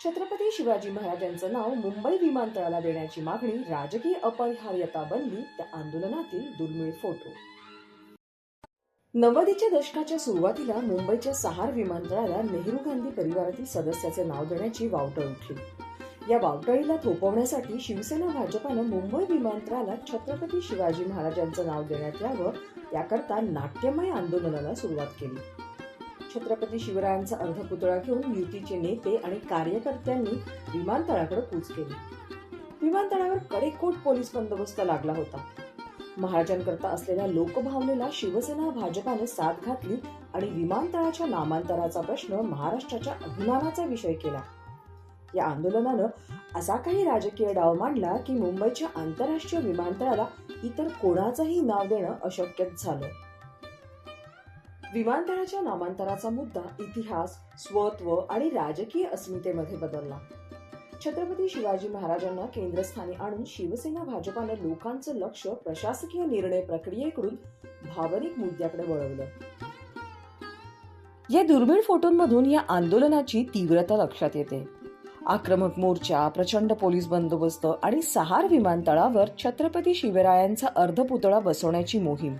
छत्रपती शिवाजी महाराजांचं नाव मुंबई विमानतळाला देण्याची मागणी राजकीय अपरिहार्यता बनली. त्या आंदोलनातील दुर्मिळ फोटो. 90च्या दशकाच्या सुरुवातीला मुंबईच्या सहार विमानतळाला नेहरू गांधी परिवारातील सदस्याचे नाव देण्याची वावटळ उठली. या वावटळीला थोपवण्यासाठी शिवसेना भाजपानं मुंबई विमानतळाला छत्रपती शिवाजी महाराजांचं नाव देण्यात यावं याकरता नाट्यमय आंदोलनाला सुरुवात केली. छत्रपती शिवरायांचा अर्धपुतळा घेऊन युतीचे नेते आणि कार्यकर्त्यांनी विमानतळाकडे कूच केली. विमानतळावर कडेकोट पोलीस बंदोबस्त लागला होता. महाराजांकरता असलेल्या लोकभावनेला शिवसेना भाजपाने साथ घातली आणि विमानतळाच्या नामांतराचा प्रश्न महाराष्ट्राच्या अभिमानाचा विषय केला. या आंदोलनानं असा काही राजकीय डाव मांडला की मुंबईच्या आंतरराष्ट्रीय विमानतळाला इतर कोणाचंही नाव देणं अशक्यच झालं. विमानतळाच्या नामांतराचा मुद्दा इतिहास, स्वत्व आणि राजकीय अस्मितेमध्ये बदलला. छत्रपती शिवाजी महाराजांना केंद्रस्थानी आणून शिवसेना भाजपाने लोकांचं लक्ष प्रशासकीय निर्णय प्रक्रियेकडून भावनिक मुद्द्याकडे वळवलं. या दुर्मिळ फोटोंमधून या आंदोलनाची तीव्रता लक्षात येते. आक्रमक मोर्चा, प्रचंड पोलीस बंदोबस्त आणि सहार विमानतळावर छत्रपती शिवरायांचा अर्धपुतळा बसवण्याची मोहीम.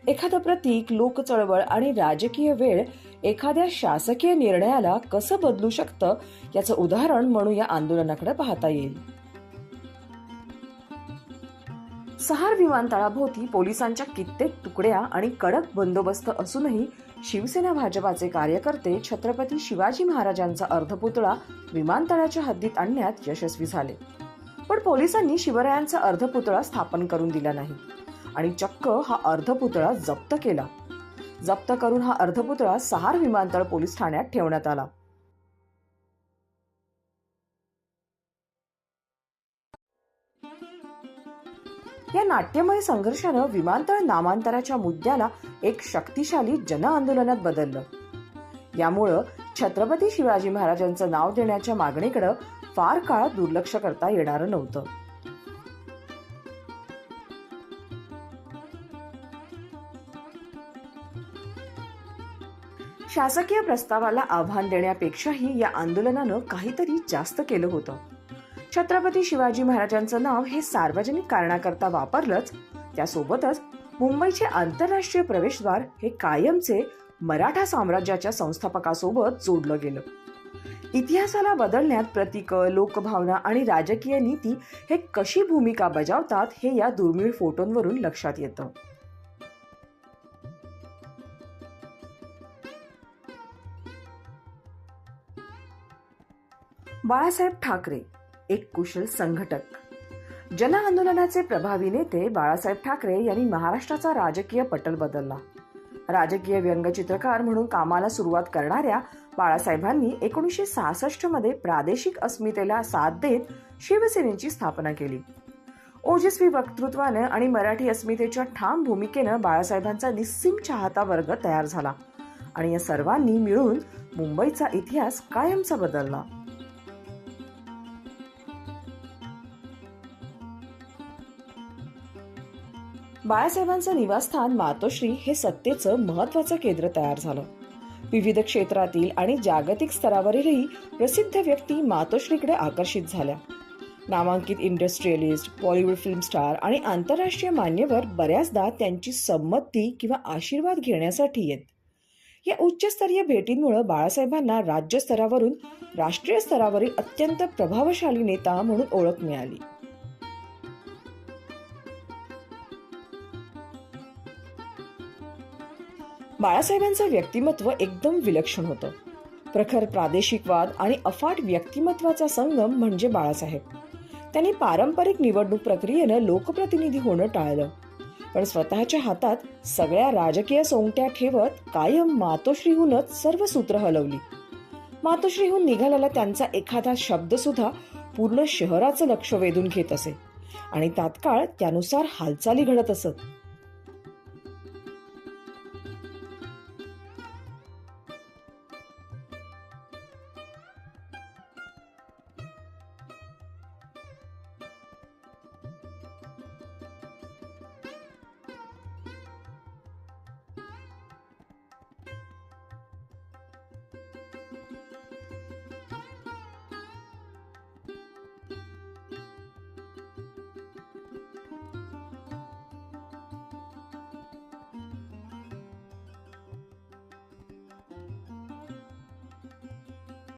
एखादं प्रतीक, लोक चळवळ आणि राजकीय वेळ एखाद्या शासकीय निर्णयाला कसं बदलू शकतं याचं उदाहरण म्हणून या आंदोलनाकडे पाहता येईल. सहार विमानतळाभोवती पोलिसांच्या कित्येक तुकड्या आणि कडक बंदोबस्त असूनही शिवसेना भाजपाचे कार्यकर्ते छत्रपती शिवाजी महाराजांचा अर्धपुतळा विमानतळाच्या हद्दीत आणण्यात यशस्वी झाले. पण पोलिसांनी शिवरायांचा अर्धपुतळा स्थापन करून दिला नाही आणि चक्क हा अर्धपुतळा जप्त केला. जप्त करून हा अर्धपुतळा सहार विमानतळ पोलीस ठाण्यात ठेवण्यात आला. या नाट्यमय संघर्षानं विमानतळ नामांतराच्या मुद्द्याला एक शक्तिशाली जन आंदोलनात बदललं. यामुळं छत्रपती शिवाजी महाराजांचं नाव देण्याच्या मागणीकडे फार काळ दुर्लक्ष करता येणार नव्हतं. शासकीय प्रस्तावाला आव्हान देण्यापेक्षाही या आंदोलनानं काहीतरी जास्त केलं होतं. छत्रपती शिवाजी महाराजांचं नाव हे सार्वजनिक कारणाकरता वापरलंच, त्यासोबतच मुंबईचे आंतरराष्ट्रीय प्रवेशद्वार हे कायमचे मराठा साम्राज्याच्या संस्थापकासोबत जोडलं गेलं. इतिहासाला बदलण्यात प्रतीक, लोकभावना आणि राजकीय नीती हे कशी भूमिका बजावतात हे या दुर्मिळ फोटोंवरून लक्षात येतं. बाळासाहेब ठाकरे एक कुशल संघटक. जन आंदोलनाचे प्रभावी नेते बाळासाहेब ठाकरे यांनी महाराष्ट्राचा राजकीय पटल बदलला. राजकीय व्यंगचित्रकार म्हणून कामाला सुरुवात करणाऱ्या बाळासाहेबांनी 1966 मध्ये प्रादेशिक अस्मितेला साथ देत शिवसेनेची स्थापना केली. ओजस्वी वक्तृत्वानं आणि मराठी अस्मितेच्या ठाम भूमिकेनं बाळासाहेबांचा निस्सीम चाहता वर्ग तयार झाला आणि या सर्वांनी मिळून मुंबईचा इतिहास कायमचा बदलला. बाळासाहेबांचं निवासस्थान मातोश्री हे सत्तेचं महत्वाचं केंद्र तयार झालं. विविध क्षेत्रातील आणि जागतिक स्तरावरीलही प्रसिद्ध व्यक्ती मातोश्रीकडे आकर्षित झाल्या. नामांकित इंडस्ट्रियलिस्ट, बॉलिवूड फिल्म स्टार आणि आंतरराष्ट्रीय मान्यवर बऱ्याचदा त्यांची संमती किंवा आशीर्वाद घेण्यासाठी येत. या उच्चस्तरीय भेटींमुळे बाळासाहेबांना राज्य स्तरावरून राष्ट्रीय स्तरावरील अत्यंत प्रभावशाली नेता म्हणून ओळख मिळाली. बाळासाहेबांचं व्यक्तिमत्व एकदम विलक्षण होतं. प्रखर प्रादेशिकवाद आणि अफाट व्यक्तिमत्वाचा संगम म्हणजे बाळासाहेब. त्यांनी पारंपरिक निवडणूक प्रक्रियेनं लोकप्रतिनिधी होणं टाळलं, पण स्वतःच्या हातात सगळ्या राजकीय सोंगट्या ठेवत कायम मातोश्रीहूनच सर्व सूत्र हलवली. मातोश्रीहून निघालेला त्यांचा एखादा शब्द सुद्धा पूर्ण शहराचं लक्ष वेधून घेत असे आणि तात्काळ त्यानुसार हालचाली घडत असत.